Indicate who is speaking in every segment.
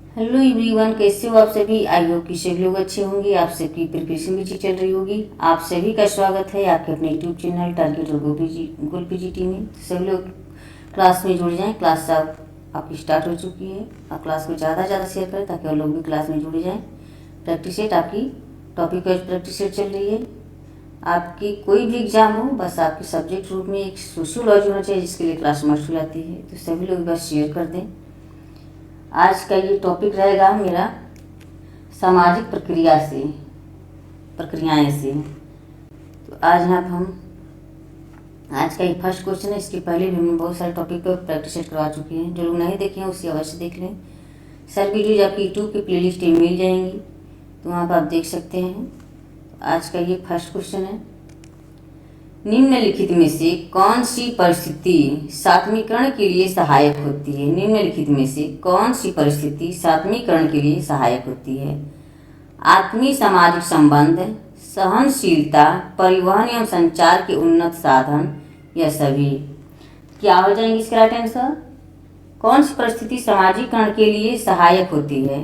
Speaker 1: Hello everyone, कैसे हो आप सभी। आई होप कि सभी लोग अच्छे होंगे। आप सबकी प्रिपरेशन भी ठीक चल रही होगी। आप सभी का स्वागत है आपके अपने यूट्यूब चैनल टारगेट और गोल पीजीटी में। तो सभी लोग क्लास में जुड़ जाएं। क्लास आपकी स्टार्ट हो चुकी है। आप क्लास को ज़्यादा से ज़्यादा शेयर करें ताकि और लोग भी क्लास में जुड़ जाएँ। प्रैक्टिस सेट आपकी टॉपिक वाइज प्रैक्टिस सेट चल रही है। आपकी कोई भी एग्जाम हो, बस आपके सब्जेक्ट ग्रुप में एक सोशियोलॉजी होना चाहिए, जिसके लिए क्लास मस्ट हो जाती है। तो सभी लोग बस शेयर कर दें। आज का ये टॉपिक रहेगा मेरा सामाजिक प्रक्रियाएं से। तो आज यहाँ पर हम आज का ये फर्स्ट क्वेश्चन है। इसके पहले भी हमने बहुत सारे टॉपिक पर प्रैक्टिस करवा चुके हैं। जो लोग नहीं देखे हैं उसे अवश्य देख लें। सर वीडियोज आपकी यूट्यूब की प्लेलिस्ट में मिल जाएंगी, तो वहाँ पर आप देख सकते हैं। आज का ये फर्स्ट क्वेश्चन है, निम्नलिखित में से कौन सी परिस्थिति सात्मीकरण के लिए सहायक होती है। निम्नलिखित में से कौन सी परिस्थिति सात्मीकरण के लिए सहायक होती है। आत्मीय सामाजिक संबंध, सहनशीलता, परिवहन एवं संचार के उन्नत साधन, या सभी। क्या हो जाएंगे इसका राइट आंसर। कौन सी परिस्थिति सामाजिकरण के लिए सहायक होती है।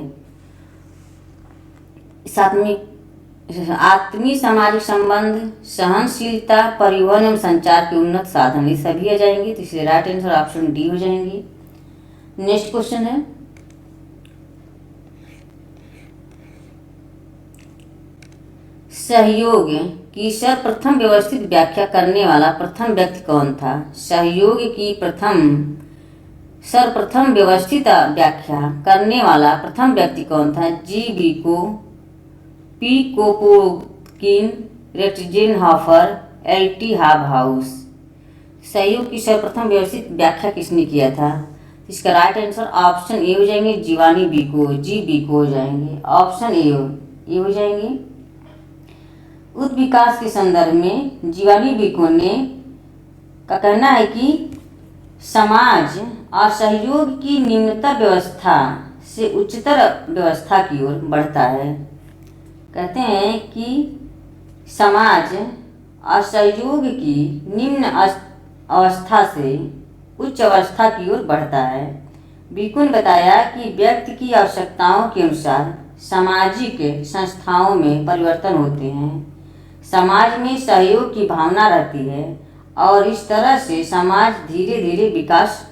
Speaker 1: आत्मीय सामाजिक संबंध, सहनशीलता, परिवहन एवं संचार के उन्नत साधन, ये सभी आ जाएंगे। तो इसलिए राइट आंसर ऑप्शन डी हो जाएंगे। नेक्स्ट क्वेश्चन है, सहयोग की सर्वप्रथम व्यवस्थित व्याख्या करने वाला प्रथम व्यक्ति कौन था। सहयोग की सर्वप्रथम व्यवस्थित व्याख्या करने वाला प्रथम व्यक्ति कौन था। जी बीको, पी कोपोकिन, रेटजेनहॉफर, एल.टी. हाबहाउस। सहयोग की सर्वप्रथम व्यवस्थित व्याख्या किसने किया था। इसका राइट आंसर ऑप्शन ए हो जाएंगे, जीवानी बीको, जी बीको हो जाएंगे। ऑप्शन ए हो जाएंगे। उत विकास के संदर्भ में जीवानी बीको ने का कहना है कि समाज और सहयोग की निम्नतर व्यवस्था से उच्चतर व्यवस्था की ओर बढ़ता है। कहते हैं कि समाज और सहयोग की निम्न अवस्था से उच्च अवस्था की ओर बढ़ता है। बीको ने बताया कि व्यक्ति की आवश्यकताओं के अनुसार सामाजिक संस्थाओं में परिवर्तन होते हैं। समाज में सहयोग की भावना रहती है और इस तरह से समाज धीरे धीरे विकास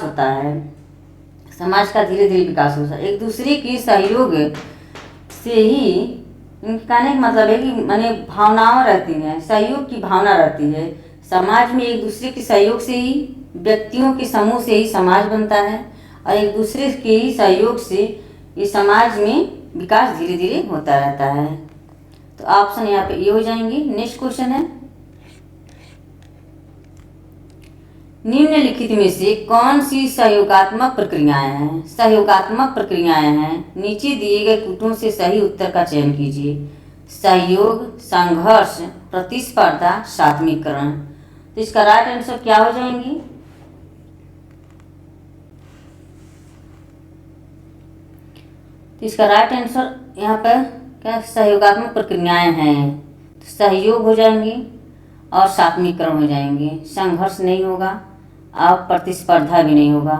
Speaker 1: होता है। समाज का धीरे धीरे विकास होता है। एक दूसरे के सहयोग से ही, इनके कहने का मतलब है कि माने भावनाएं रहती हैं, सहयोग की भावना रहती है। समाज में एक दूसरे के सहयोग से ही, व्यक्तियों के समूह से ही समाज बनता है और एक दूसरे के ही सहयोग से इस समाज में विकास धीरे धीरे होता रहता है। तो ऑप्शन यहाँ पे ये हो जाएंगे। नेक्स्ट क्वेश्चन है, निम्नलिखित में से कौन सी सहयोगात्मक प्रक्रियाएं हैं। सहयोगात्मक प्रक्रियाएं हैं, नीचे दिए गए कूटों से सही उत्तर का चयन कीजिए। सहयोग, संघर्ष, प्रतिस्पर्धा, सात्मीकरण। तो इसका राइट आंसर क्या हो जाएंगी। तो इसका राइट आंसर यहाँ पर क्या सहयोगात्मक प्रक्रियाएं हैं। तो सहयोग हो जाएंगे और सात्मीकरण हो जाएंगे। संघर्ष नहीं होगा और प्रतिस्पर्धा भी नहीं होगा।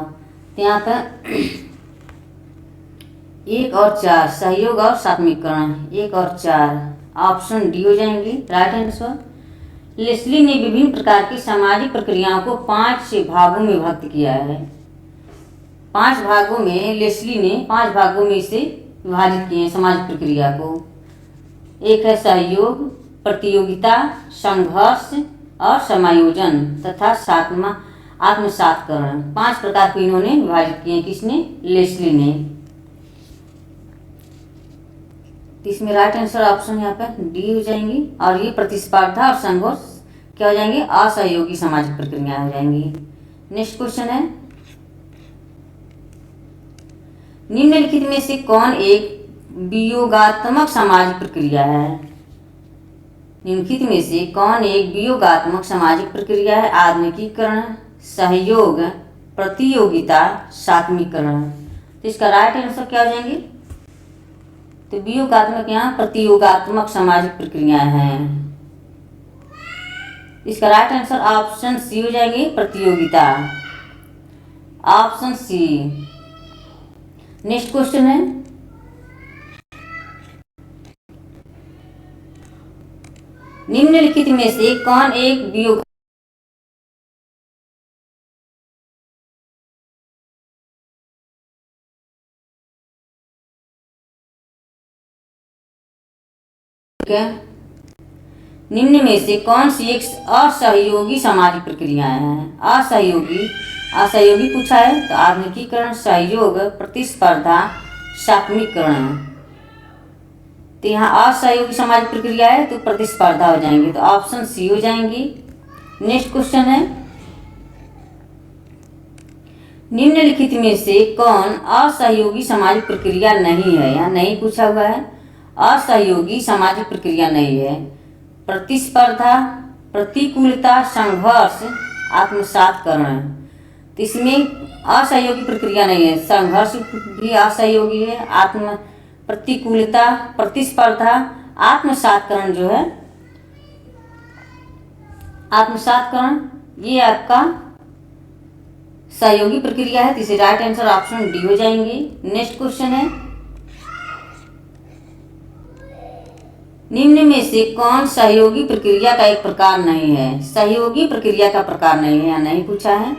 Speaker 1: तो यहाँ पर 1 और 4, सहयोग और सात्मीकरण, 1 और 4 ऑप्शन डी हो जाएंगे राइट आंसर। लेस्ली ने विभिन्न प्रकार की सामाजिक प्रक्रियाओं को 5 भागों में विभक्त किया है। 5 भागों में लेस्ली ने 5 भागों में इसे विभाजित किए सामाजिक प्रक्रिया को। एक है सहयोग, प्रतियोगिता, संघर्ष और समायोजन तथा आत्मसातकरण। 5 प्रकार को इन्होंने विभाजित किए। किसने, लेस्ली ने। इसमें राइट आंसर ऑप्शन यहाँ पर डी हो जाएंगी। और ये प्रतिस्पर्धा और संघर्ष क्या हो जाएंगे, असहयोगी सामाजिक प्रक्रिया हो जाएंगी। नेक्स्ट क्वेश्चन है, निम्नलिखित में से कौन एक वियोगात्मक सामाजिक प्रक्रिया है। निम्नलिखित में से कौन एक वियोगात्मक सामाजिक प्रक्रिया है। आधुनिकीकरण, सहयोग, प्रतियोगिता, सात्मीकरण। तो इसका राइट आंसर क्या हो जाएंगे। तो वियोगात्मक यहाँ प्रतियोगात्मक सामाजिक प्रक्रियाएं हैं। इसका राइट आंसर ऑप्शन सी हो जाएंगे, प्रतियोगिता। ऑप्शन सी नेक्स्ट क्वेश्चन है, निम्नलिखित में से कौन एक बियो निम्न में से कौन सी एक असहयोगी सामाजिक प्रक्रियाएं हैं? असहयोगी पूछा है तो आधुनिकीकरण, सहयोग, प्रतिस्पर्धा, सात्मीकरण। तो यहाँ असहयोगी सामाजिक प्रक्रिया है तो प्रतिस्पर्धा हो जाएंगे, तो ऑप्शन सी हो जाएंगी। नेक्स्ट क्वेश्चन है, निम्नलिखित में से कौन असहयोगी सामाजिक प्रक्रिया नहीं है? यहाँ नहीं पूछा हुआ है, असहयोगी सामाजिक प्रक्रिया नहीं है। प्रतिस्पर्धा, प्रतिकूलता, संघर्ष, आत्मसातकरण। तो इसमें असहयोगी प्रक्रिया नहीं है, संघर्ष भी असहयोगी है, प्रतिकूलता, प्रतिस्पर्धा, आत्मसातकरण जो है, आत्मसातकरण ये आपका सहयोगी प्रक्रिया है। इसे राइट आंसर ऑप्शन डी हो जाएंगे। नेक्स्ट क्वेश्चन है, निम्न में से कौन सहयोगी प्रक्रिया का एक प्रकार नहीं है? सहयोगी प्रक्रिया का प्रकार नहीं है, या नहीं पूछा है,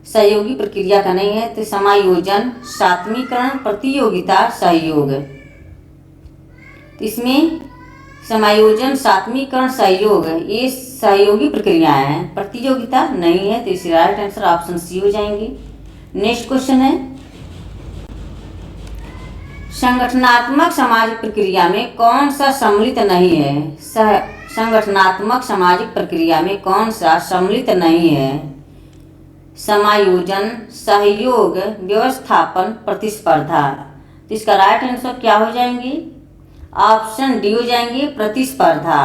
Speaker 1: सहयोगी प्रक्रिया का नहीं है। तो समायोजन, सात्मीकरण, प्रतियोगिता, सहयोग। तो इसमें समायोजन, सात्मीकरण, सहयोग ये सहयोगी प्रक्रियाएं हैं, प्रतियोगिता नहीं है। तो इसे राइट आंसर ऑप्शन सी हो जाएंगे। नेक्स्ट क्वेश्चन है, संगठनात्मक सामाजिक प्रक्रिया में कौन सा सम्मिलित नहीं है? संगठनात्मक सामाजिक प्रक्रिया में कौन सा सम्मिलित नहीं है? समायोजन, सहयोग, व्यवस्थापन, प्रतिस्पर्धा। तो इसका राइट आंसर क्या हो जाएंगे? ऑप्शन डी हो जाएंगे, प्रतिस्पर्धा,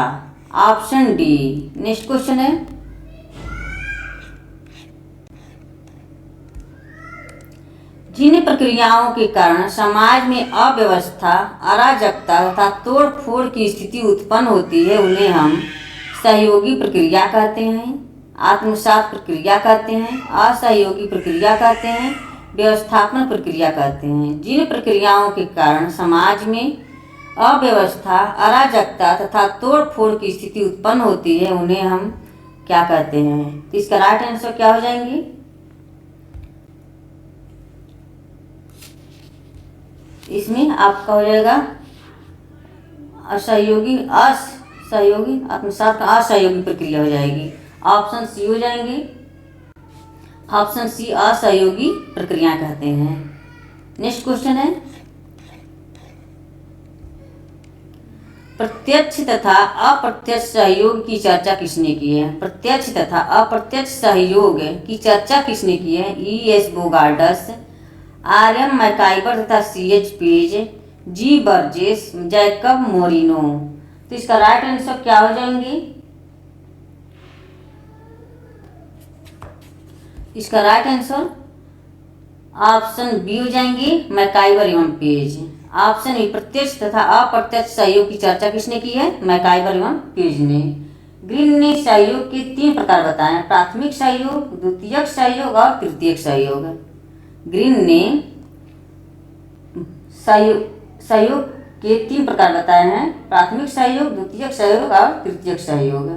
Speaker 1: ऑप्शन डी। नेक्स्ट क्वेश्चन है, जिन प्रक्रियाओं के कारण समाज में अव्यवस्था, अराजकता तथा तोड़ फोड़ की स्थिति उत्पन्न होती है उन्हें हम सहयोगी प्रक्रिया कहते हैं, आत्मसात प्रक्रिया कहते हैं, असहयोगी प्रक्रिया कहते हैं, व्यवस्थापन प्रक्रिया कहते हैं। जिन प्रक्रियाओं के कारण समाज में अव्यवस्था, अराजकता तथा तोड़ फोड़ की स्थिति उत्पन्न होती है उन्हें हम क्या कहते हैं? तो इसका राइट आंसर क्या हो जाएंगे? इसमें आपका हो जाएगा असहयोगी आत्मसात का असहयोगी प्रक्रिया हो जाएगी, ऑप्शन सी हो जाएंगे। ऑप्शन सी असहयोगी प्रक्रिया कहते हैं। नेक्स्ट क्वेश्चन है, प्रत्यक्ष तथा अप्रत्यक्ष सहयोग की चर्चा किसने की है? प्रत्यक्ष तथा अप्रत्यक्ष सहयोग की चर्चा किसने की है? E.S. Bogardus, R.M. मैकाइबर तथा C.H. Page, G. Burgess, Jacob Moreno. तो इसका राइट आंसर क्या हो जाएंगे? इसका राइट आंसर ऑप्शन बी हो जाएंगे, मैकाइबर एवं पेज। ऑप्शन ए, प्रत्यक्ष तथा अप्रत्यक्ष सहयोग की चर्चा किसने की है? मैकाइबर एवं पेज ने। ग्रीन ने सहयोग के 3 प्रकार बताए, प्राथमिक सहयोग, द्वितीयक सहयोग और तृतीयक सहयोग। ग्रीन ने सहयोग के 3 प्रकार बताए हैं, प्राथमिक सहयोग, द्वितीयक सहयोग और तृतीयक सहयोग।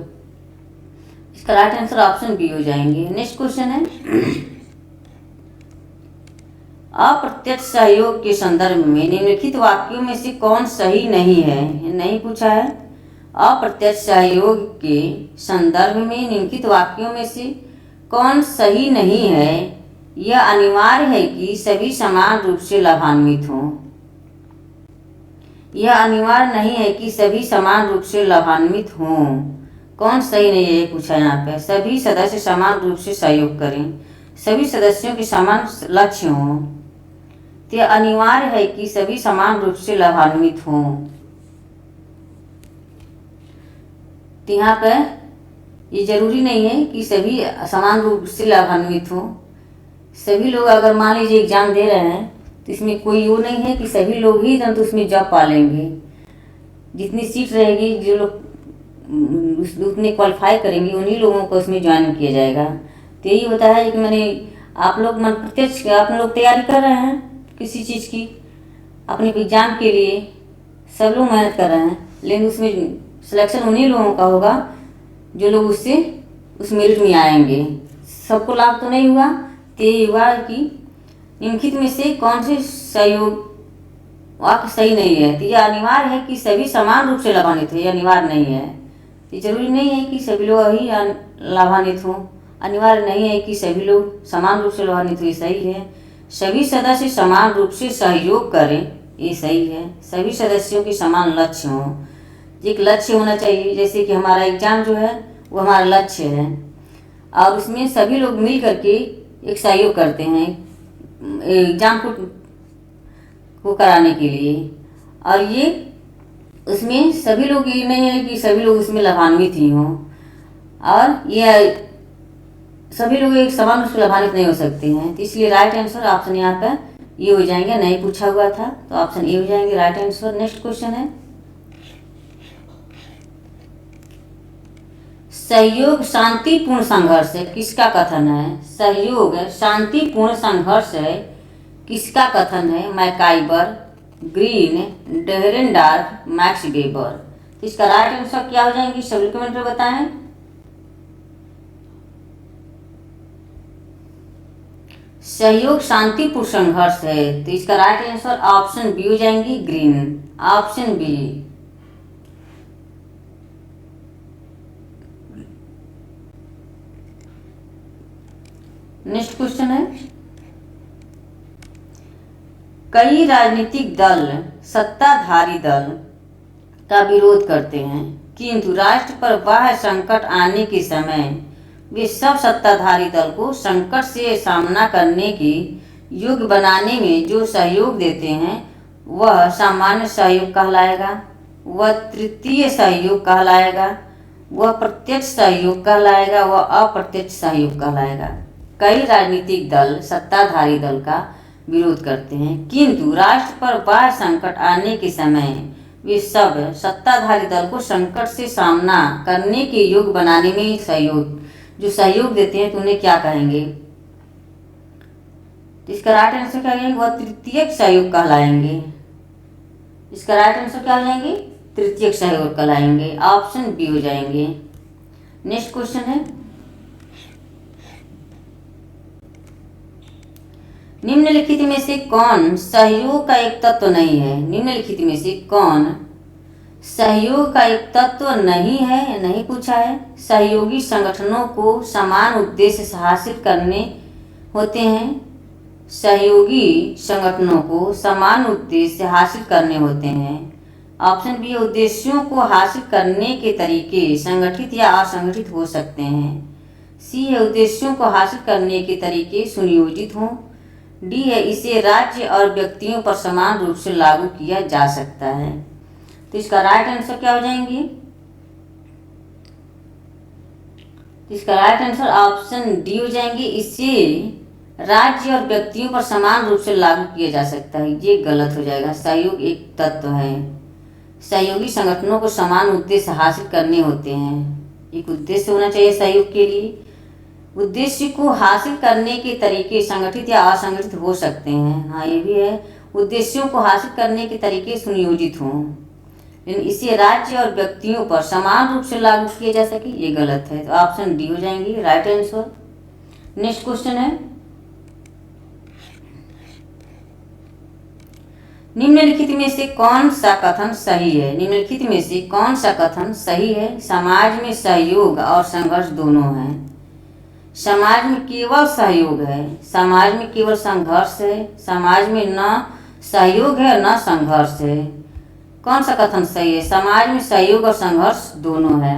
Speaker 1: इसका राइट आंसर ऑप्शन बी हो जाएंगे। नेक्स्ट क्वेश्चन है, अप्रत्यक्ष सहयोग के संदर्भ में निम्नलिखित वाक्यों में से कौन सही नहीं है? नहीं पूछा है। अप्रत्यक्ष सहयोग के संदर्भ में निम्नलिखित वाक्यों में से कौन सही नहीं है? यह अनिवार्य है कि सभी समान रूप से लाभान्वित हों। यह अनिवार्य नहीं है कि सभी समान रूप से लाभान्वित हों। कौन सही नहीं है ये पूछा यहाँ पे। सभी सदस्य समान रूप से सहयोग करें, सभी सदस्यों के समान लक्ष्य हों। तो यह अनिवार्य है कि सभी समान रूप से लाभान्वित हों। तो यहाँ पर ये जरूरी नहीं है कि सभी समान रूप से लाभान्वित हों। सभी लोग अगर मान लीजिए एग्जाम दे रहे हैं तो इसमें कोई वो नहीं है कि सभी लोग ही तो उसमें जॉब पा लेंगे। जितनी सीट रहेगी, जो लोग उतने क्वालिफाई करेंगे उन्हीं लोगों को उसमें ज्वाइन किया जाएगा। तो यही होता है कि मैंने आप लोग प्रत्यक्ष आप लोग तैयारी कर रहे हैं किसी चीज़ की, अपने एग्जाम के लिए सब लोग मेहनत कर रहे हैं, लेकिन उसमें सिलेक्शन उन्हीं लोगों का होगा जो लोग उससे उस मेरिट में आएंगे। सबको लाभ तो नहीं हुआ। तो ये हुआ कि निम्नलिखित में से कौन से सहयोग वाक्य सही नहीं है। तो यह अनिवार्य है कि सभी समान रूप से लाभान्वित हो, यह अनिवार्य नहीं है। तो जरूरी नहीं है कि सभी लोग ही लाभान्वित हों, अनिवार्य नहीं है कि सभी लोग समान रूप से लाभान्वित हो, ये सही है। सभी सदस्य समान रूप से सहयोग करें, ये सही है। सभी सदस्यों के समान लक्ष्य हों, एक लक्ष्य होना चाहिए। जैसे कि हमारा एग्जाम जो है वो हमारा लक्ष्य है और उसमें सभी लोग मिल करके एक सहयोग करते हैं एग्जाम को कराने के लिए। और ये उसमें सभी लोग, ये नहीं है कि सभी लोग उसमें लाभान्वित ही हों, और ये सभी लोग एक समान रूप से लाभान्वित नहीं हो सकते हैं। तो इसलिए राइट आंसर ऑप्शन यहाँ पर ये हो जाएंगे। नहीं पूछा हुआ था तो ऑप्शन ए हो जाएंगे राइट आंसर। नेक्स्ट क्वेश्चन है, सहयोग शांतिपूर्ण संघर्ष है, किसका कथन है? सहयोग शांतिपूर्ण संघर्ष है, किसका कथन है? मैकाइबर, ग्रीन, डेहरेनडॉर्फ, मैक्स वेबर। तो इसका राइट आंसर क्या हो जाएंगे, सभी कमेंट में बताएं। सहयोग शांतिपूर्ण संघर्ष है, तो इसका राइट आंसर ऑप्शन बी हो जाएंगी, green, option B. Next question है, कई राजनीतिक दल सत्ताधारी दल का विरोध करते हैं, किंतु राष्ट्र पर बाह्य संकट आने के समय वे सब सत्ताधारी दल को संकट से सामना करने के योग्य बनाने में जो सहयोग देते हैं वह सामान्य सहयोग कहलाएगा, वह तृतीय सहयोग कहलाएगा, वह प्रत्यक्ष सहयोग कहलाएगा, वह अप्रत्यक्ष सहयोग कहलाएगा। कई राजनीतिक दल सत्ताधारी दल का विरोध करते हैं, किंतु राष्ट्र पर बाह्य संकट आने के समय वे सब सत्ताधारी दल को संकट से सामना करने के योग्य बनाने में सहयोग देते हैं, तो उन्हें क्या कहेंगे? तो इसका राइट आंसर क्या कहेंगे? वह तृतीयक सहयोग कहलाएंगे। इसका राइट आंसर क्या हो जाएंगे? तृतीयक सहयोग कहलाएंगे, ऑप्शन बी हो जाएंगे। नेक्स्ट क्वेश्चन है, निम्नलिखित में से कौन सहयोग का एक तत्व नहीं है? निम्नलिखित में से कौन सहयोग का एक तत्व नहीं है? नहीं पूछा है। सहयोगी संगठनों को समान उद्देश्य हासिल करने होते हैं, सहयोगी संगठनों को समान उद्देश्य हासिल करने होते हैं। ऑप्शन बी, उद्देश्यों को हासिल करने के तरीके संगठित या असंगठित हो सकते हैं। सी है, उद्देश्यों को हासिल करने के तरीके सुनियोजित हों। डी है, इसे राज्य और व्यक्तियों पर समान रूप से लागू किया जा सकता है। तो इसका राइट आंसर क्या हो जाएंगे? इसका राइट आंसर ऑप्शन डी हो जाएंगे, इसे राज्य और व्यक्तियों पर समान रूप से लागू किया जा सकता है। ये गलत हो जाएगा। सहयोग एक तत्व है, सहयोगी संगठनों को समान उद्देश्य हासिल करने होते हैं। एक उद्देश्य होना चाहिए सहयोग के लिए। उद्देश्य को हासिल करने के तरीके संगठित या असंगठित हो सकते हैं। हाँ, ये भी है, उद्देश्यों को हासिल करने के तरीके सुनियोजित हों, लेकिन इसे राज्य और व्यक्तियों पर समान रूप से लागू किया जा सके, ये गलत है। तो ऑप्शन डी हो जाएंगी राइट आंसर। नेक्स्ट क्वेश्चन है, निम्नलिखित में से कौन सा कथन सही है? निम्नलिखित में से कौन सा कथन सही है? समाज में सहयोग और संघर्ष दोनों है। समाज में केवल सहयोग है, समाज में केवल संघर्ष है, समाज में न सहयोग है न संघर्ष है। कौन सा कथन सही है? समाज में सहयोग और संघर्ष दोनों है।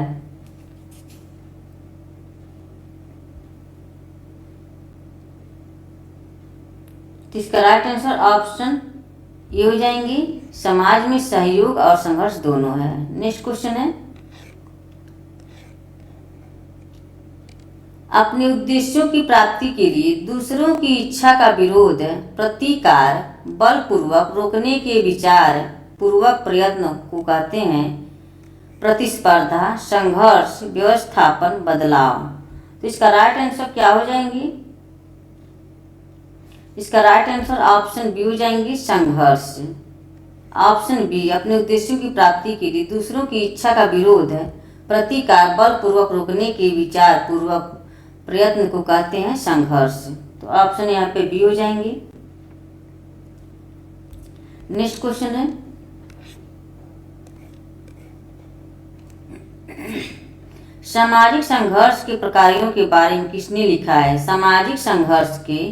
Speaker 1: इसका राइट आंसर ऑप्शन ये हो जाएंगी, समाज में सहयोग और संघर्ष दोनों है। नेक्स्ट क्वेश्चन है, अपने उद्देश्यों की प्राप्ति के लिए दूसरों की इच्छा का विरोध, प्रतिकार, बलपूर्वक रोकने के विचार पूर्वक प्रयत्न को कहते हैं प्रतिस्पर्धा, संघर्ष, व्यवस्थापन, बदलाव। तो इसका राइट आंसर क्या हो जाएंगी? इसका राइट आंसर ऑप्शन बी हो जाएंगी, संघर्ष। ऑप्शन बी अपने उद्देश्यों की प्राप्ति के लिए दूसरों की इच्छा का विरोध है प्रतिकार बलपूर्वक रोकने के विचार पूर्वक प्रयत्न को कहते हैं संघर्ष। तो ऑप्शन यहाँ पे बी हो जाएंगे। नेक्स्ट क्वेश्चन है, सामाजिक संघर्ष के प्रकारों के बारे में किसने लिखा है? सामाजिक संघर्ष के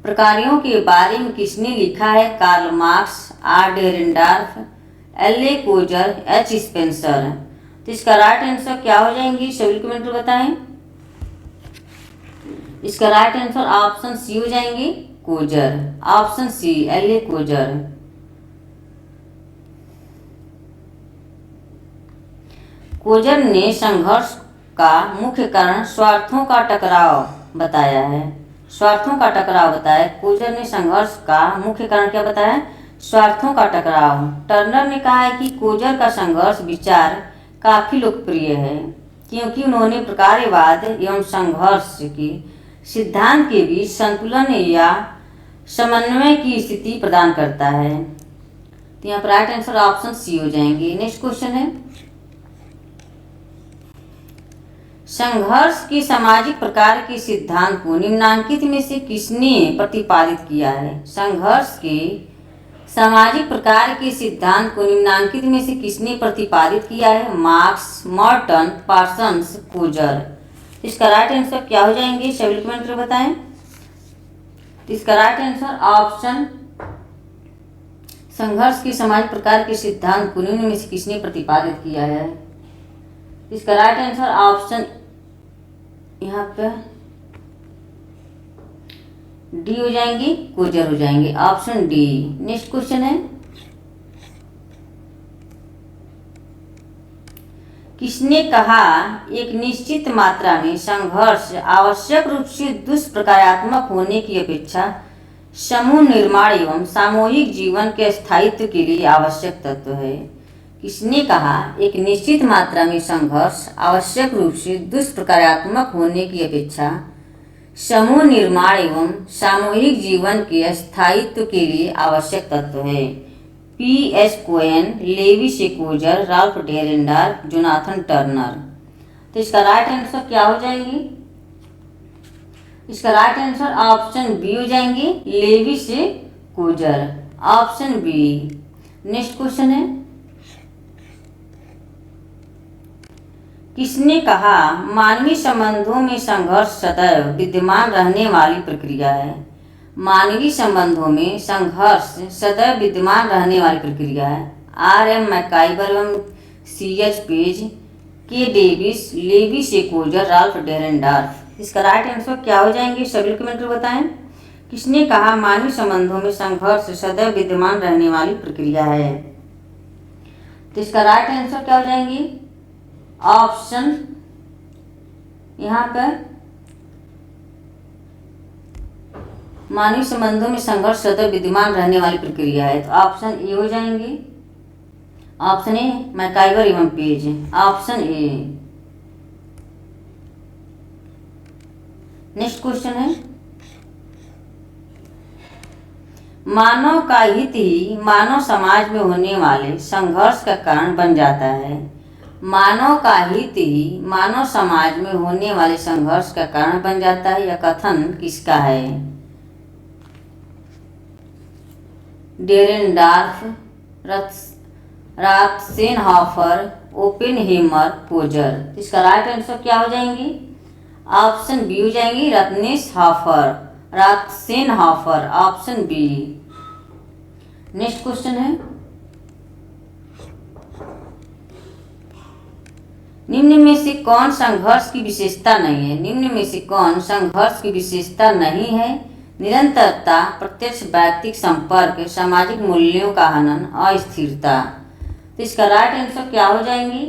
Speaker 1: प्रकारों के बारे में किसने लिखा है? Karl Marx, R Dahrendorf, L A Coser, H Spencer. तो इसका राइट आंसर क्या हो जाएंगी? सभी कमेंट में बताएं। इसका राइट आंसर ऑप्शन सी हो जाएंगे, Coser. Option C, L A Coser. Coser ने संघर्ष का मुख्य कारण स्वार्थों का टकराव बताया है। स्वार्थों का टकराव बताया। कोजर ने संघर्ष का मुख्य कारण क्या बताया? स्वार्थों का टकराव। टर्नर ने कहा है कि कोजर का संघर्ष विचार काफी लोकप्रिय है क्योंकि उन्होंने प्रकारवाद एवं संघर्ष के सिद्धांत के बीच संतुलन या समन्वय की स्थिति प्रदान करता है। तो यहाँ पर राइट आंसर ऑप्शन सी हो जाएंगे। नेक्स्ट क्वेश्चन है, संघर्ष के सामाजिक प्रकार के सिद्धांत को निम्नांकित में से किसने प्रतिपादित किया है? संघर्ष के सामाजिक प्रकार के सिद्धांत को निम्नांकित में से किसने प्रतिपादित किया है? Marx, Merton, Parsons, Coser. इसका राइट आंसर क्या हो जाएंगे? सभी कमेंट में बताएं। इसका राइट आंसर ऑप्शन, संघर्ष के सामाजिक प्रकार के सिद्धांत को निम्न में से किसने प्रतिपादित किया है? इसका राइट आंसर ऑप्शन यहाँ पे डी हो जाएंगे, कोजर हो जाएंगे। Option D. नेक्स्ट क्वेश्चन है, किसने कहा एक निश्चित मात्रा में संघर्ष आवश्यक रूप से दुष्प्रकारात्मक होने की अपेक्षा समूह निर्माण एवं सामूहिक जीवन के स्थायित्व के लिए आवश्यक तत्व है? किसने कहा एक निश्चित मात्रा में संघर्ष आवश्यक रूप से दुष्प्रकारात्मक होने की अपेक्षा समूह निर्माण एवं सामूहिक जीवन के स्थायित्व के लिए आवश्यक तत्व है? पी एस कोएन, लेवी से कोजर, राल्फ डेरेनडार्फ, जोनाथन टर्नर। तो इसका राइट आंसर क्या हो जाएंगे? इसका राइट आंसर ऑप्शन बी हो जाएंगे, लेवी से Coser. Option B. Next question है, किसने कहा मानवीय संबंधों में संघर्ष सदैव विद्यमान रहने वाली प्रक्रिया है? मानवीय संबंधों में संघर्ष सदैव विद्यमान रहने वाली प्रक्रिया है? आर एम मैकाइबर एवं सी एच पेज, के डेविस, लेवी से कोजर, राल्फ डेरेनडार्फ। इसका राइट आंसर क्या हो जाएंगे? सभी कमेंट में बताएं। किसने कहा मानवीय संबंधों में संघर्ष सदैव विद्यमान रहने वाली प्रक्रिया है? तो इसका राइट आंसर क्या हो जाएंगे? ऑप्शन यहाँ पर मानवीय संबंधों में संघर्ष सदैव विद्यमान रहने वाली प्रक्रिया है। तो ऑप्शन ए हो जाएंगे। ऑप्शन ए, मैकाइबर एवं page. Option A. Next question है, मानव का हित ही मानव समाज में होने वाले संघर्ष का कारण बन जाता है। मानव का हित ही मानव समाज में होने वाले संघर्ष का कारण बन जाता है। यह कथन किसका है? Dahrendorf, Ratzenhofer, Oppenheimer, Coser. इसका राइट आंसर क्या हो जाएंगे? ऑप्शन बी हो जाएंगी, Ratzenhofer, Ratzenhofer. Option B. Next question है, निम्न में से कौन संघर्ष की विशेषता नहीं है? निम्न में से कौन संघर्ष की विशेषता नहीं है? निरंतरता, प्रत्यक्ष व्यक्तिक संपर्क, सामाजिक मूल्यों का हनन, अस्थिरता। तो इसका राइट आंसर क्या हो जाएंगी?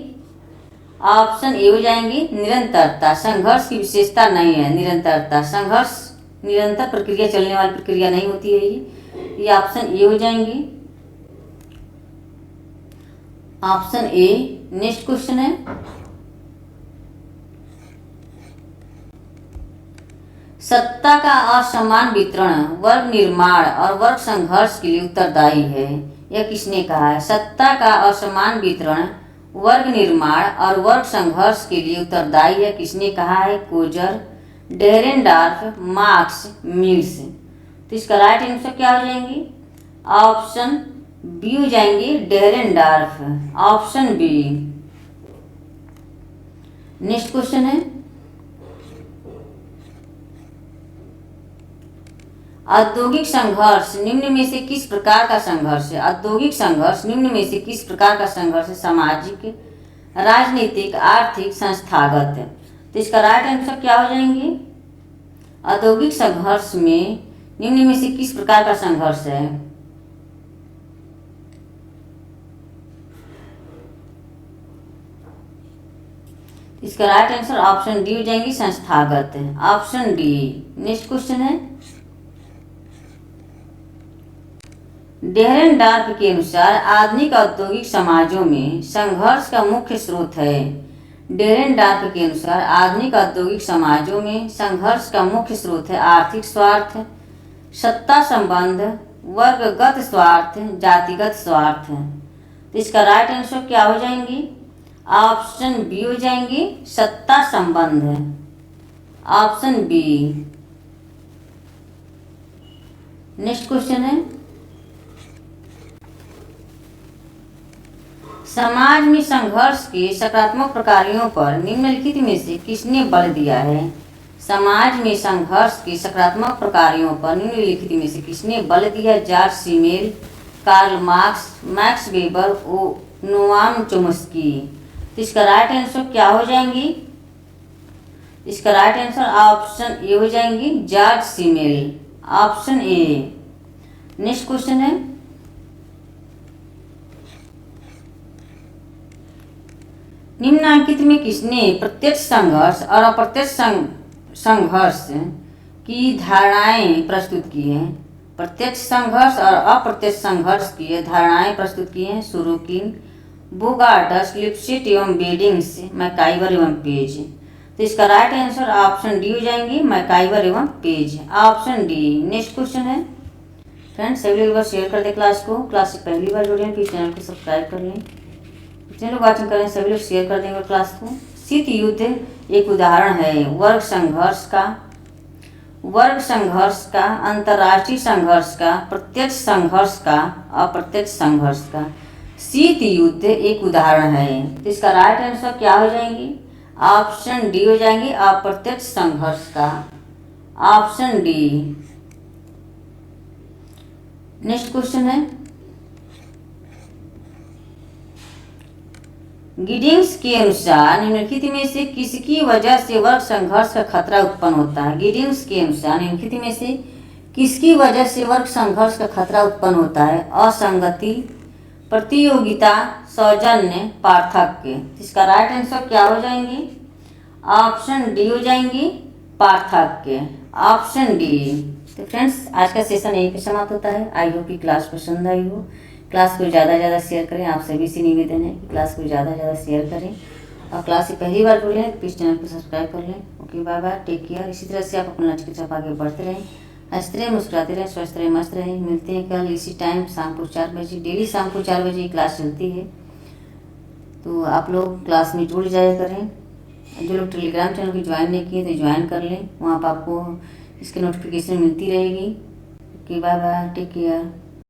Speaker 1: ऑप्शन ए हो जाएंगी, निरंतरता। संघर्ष की विशेषता नहीं है निरंतरता। संघर्ष निरंतर प्रक्रिया चलने वाली प्रक्रिया नहीं होती है। ये ऑप्शन ए हो जाएंगी। Option A. नेक्स्ट क्वेश्चन है, सत्ता का असमान वितरण वर्ग निर्माण और वर्ग संघर्ष के लिए उत्तरदायी है। यह किसने कहा है? सत्ता का असमान वितरण वर्ग निर्माण और वर्ग संघर्ष के लिए उत्तरदायी है, किसने कहा है? Coser, Dahrendorf, Marx, Mills. तो इसका राइट आंसर क्या हो जाएंगे? ऑप्शन बी हो जाएंगे, डेरेनडार्फ, ऑप्शन बी। नेक्स्ट क्वेश्चन है, औद्योगिक संघर्ष निम्न में से किस प्रकार का संघर्ष है? औद्योगिक संघर्ष निम्न में से किस प्रकार का संघर्ष है? सामाजिक, राजनीतिक, आर्थिक, संस्थागत। तो इसका राइट आंसर क्या हो जाएंगे? औद्योगिक संघर्ष में निम्न में से किस प्रकार का संघर्ष है? इसका राइट आंसर ऑप्शन डी हो जाएंगे, संस्थागत, ऑप्शन डी। नेक्स्ट क्वेश्चन है, डेरेनडार्फ के अनुसार आधुनिक औद्योगिक समाजों में संघर्ष का मुख्य स्रोत है। डेरेनडार्फ के अनुसार आधुनिक औद्योगिक समाजों में संघर्ष का मुख्य स्रोत है आर्थिक स्वार्थ, सत्ता संबंध, वर्गगत स्वार्थ, जातिगत स्वार्थ। तो इसका राइट आंसर क्या हो जाएंगी? ऑप्शन बी हो जाएंगी, सत्ता संबंध, ऑप्शन बी। नेक्स्ट क्वेश्चन है, समाज में संघर्ष के सकारात्मक प्रकारों पर निम्नलिखित में से किसने बल दिया है? समाज में संघर्ष के सकारात्मक प्रकारों पर निम्नलिखित में से किसने बल दिया? George Simmel, Karl Marx, Max Weber, Noam Chomsky. तो इसका राइट आंसर क्या हो जाएंगी? इसका राइट आंसर ऑप्शन ए हो जाएंगी, George Simmel, option A. Next question है, निम्नलिखित में किसने प्रत्यक्ष संघर्ष और अप्रत्यक्ष संघर्ष की धारणाएं प्रस्तुत की हैं? प्रत्यक्ष संघर्ष और अप्रत्यक्ष संघर्ष की धारणाएं प्रस्तुत की हैं। सोरोकिन, बोगार्टस, लिप्सिट एवं बेडिंग्स, मैकाइवर एवं पेज। तो इसका राइट आंसर ऑप्शन डी हो जाएंगे, मैकाइवर एवं page, option D. Next question है, फ्रेंड्स सभी लोग शेयर कर दें क्लास को। क्लास से पहली बार जुड़े हैं प्लीज चैनल को सब्सक्राइब कर लें। जितने लोग वाचिंग करें सभी लोग शेयर कर देंगे क्लास को। शीत युद्ध एक उदाहरण है वर्ग संघर्ष का, अंतर्राष्ट्रीय संघर्ष का, प्रत्यक्ष संघर्ष का, अप्रत्यक्ष संघर्ष का। शीत युद्ध एक उदाहरण है, तो इसका राइट आंसर क्या हो जाएंगे? ऑप्शन डी हो जाएंगे, अप्रत्यक्ष संघर्ष का, ऑप्शन डी। नेक्स्ट क्वेश्चन है, गिडिंग्स के अनुसार निम्नलिखित में से किसकी वजह से वर्ग संघर्ष का खतरा उत्पन्न होता है? गिडिंग्स के अनुसार निम्नलिखित में से किसकी वजह से वर्ग संघर्ष का खतरा उत्पन्न होता है? असंगति, प्रतियोगिता, सौजन्य, पार्थक्य। इसका राइट आंसर क्या हो जाएंगे? ऑप्शन डी हो जाएंगी, पार्थक्य, ऑप्शन डी। तो फ्रेंड्स आज का सेशन यहीं पे समाप्त होता है। आई होप कि क्लास पसंद आई हो। क्लास को ज़्यादा से ज़्यादा शेयर करें। आप सभी से निवेदन है कि क्लास को ज़्यादा से ज़्यादा शेयर करें और क्लास से पहली बार जुड़े हैं तो प्लीज़ चैनल को सब्सक्राइब कर लें। Okay, bye bye, take care. इसी तरह से आप अपना लक्ष्य की तरफ आगे बढ़ते रहें, हंसते रहें, मुस्कुराते रहें, स्वस्थ रहें, मस्त रहें। मिलते हैं कल इसी टाइम शाम को 4 बजे। डेली शाम को 4 बजे क्लास चलती है, तो आप लोग क्लास में जुड़ जाया करें। जो लोग टेलीग्राम चैनल को ज्वाइन नहीं किए तो ज्वाइन कर लें, वहाँ पर आपको इसकी नोटिफिकेशन मिलती रहेगी। Okay, bye bye, take care.